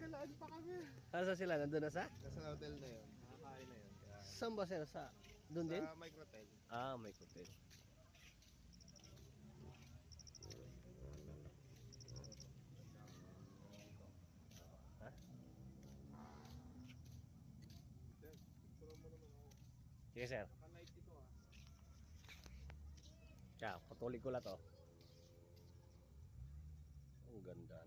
Naggalaan pa kami. Asa sila? Nandun na sa? Nasa hotel na yun. Nakakain na yun. Kaya, Saan ba sila? Sa? Doon din? sa microtel. Ah, may hotel. Ha? Sir, picture mo naman ako. Sige sir. Naka-night ito ah. Kaya, patuloy ko lang to. Ang ganda.